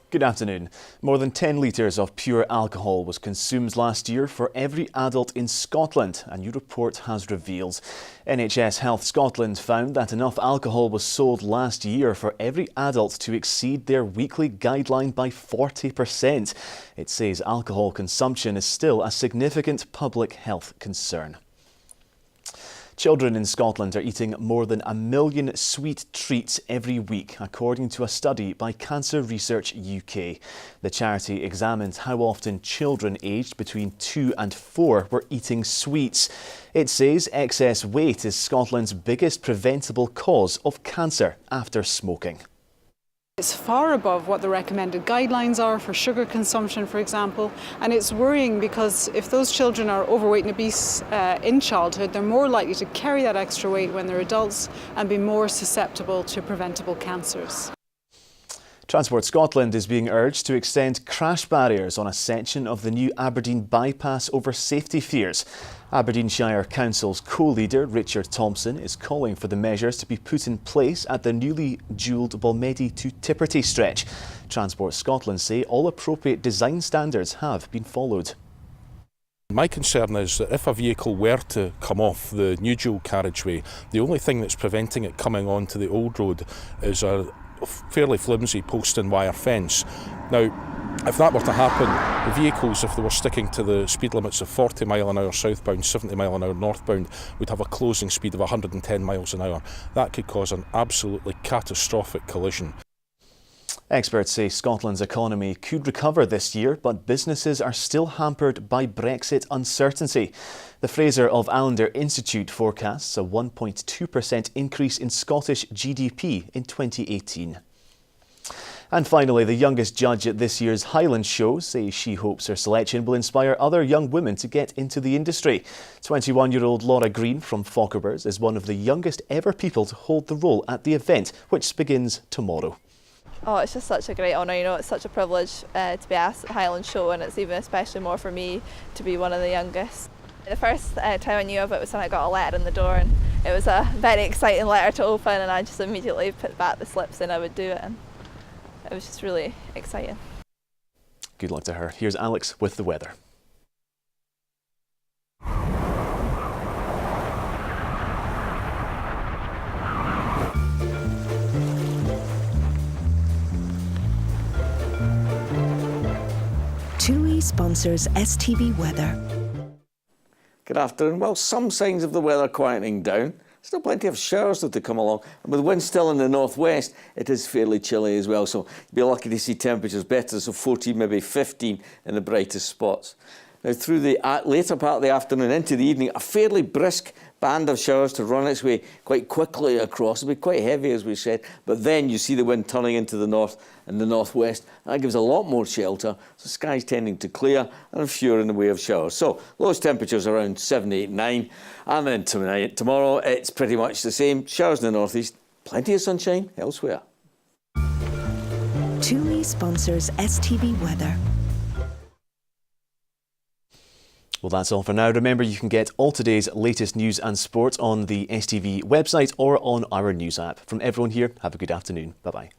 Good afternoon. More than 10 litres of pure alcohol was consumed last year for every adult in Scotland, a new report has revealed. NHS Health Scotland found that enough alcohol was sold last year for every adult to exceed their weekly guideline by 40%. It says alcohol consumption is still a significant public health concern. Children in Scotland are eating more than 1 million sweet treats every week, according to a study by Cancer Research UK. The charity examined how often children aged between 2 and 4 were eating sweets. It says excess weight is Scotland's biggest preventable cause of cancer after smoking. It's far above what the recommended guidelines are for sugar consumption, for example, and it's worrying because if those children are overweight and obese in childhood, they're more likely to carry that extra weight when they're adults and be more susceptible to preventable cancers. Transport Scotland is being urged to extend crash barriers on a section of the new Aberdeen bypass over safety fears. Aberdeenshire Council's co-leader Richard Thompson is calling for the measures to be put in place at the newly dualled Balmedie to Tipperty stretch. Transport Scotland say all appropriate design standards have been followed. My concern is that if a vehicle were to come off the new dual carriageway, the only thing that's preventing it coming onto the old road is a fairly flimsy post and wire fence. Now, if that were to happen, the vehicles, if they were sticking to the speed limits of 40 mile an hour southbound, 70 mile an hour northbound, would have a closing speed of 110 miles an hour. That could cause an absolutely catastrophic collision. Experts say Scotland's economy could recover this year, but businesses are still hampered by Brexit uncertainty. The Fraser of Allender Institute forecasts a 1.2% increase in Scottish GDP in 2018. And finally, the youngest judge at this year's Highland Show says she hopes her selection will inspire other young women to get into the industry. 21-year-old Laura Green from Fochabers is one of the youngest ever people to hold the role at the event, which begins tomorrow. Oh, it's just such a great honour, you know, it's such a privilege to be asked at the Highland Show, and it's even especially more for me to be one of the youngest. The first time I knew of it was when I got a letter in the door, and it was a very exciting letter to open, and I just immediately put back the slips and I would do it, and it was just really exciting. Good luck to her. Here's Alex with the weather. TUI sponsors STV weather. Good afternoon. Well, some signs of the weather quietening down. Still plenty of showers though to come along, and with wind still in the northwest, it is fairly chilly as well, so you'll be lucky to see temperatures better, so 14, maybe 15 in the brightest spots. Now through the later part of the afternoon into the evening, a fairly brisk band of showers to run its way quite quickly across. It'll be quite heavy, as we said, but then you see the wind turning into the north and the northwest. That gives a lot more shelter, so skies tending to clear and fewer in the way of showers. So lowest temperatures around 7, 8, 9, and then tomorrow it's pretty much the same. Showers in the northeast, plenty of sunshine elsewhere. TUI sponsors STV weather. Well, that's all for now. Remember, you can get all today's latest news and sport on the STV website or on our news app. From everyone here, have a good afternoon. Bye-bye.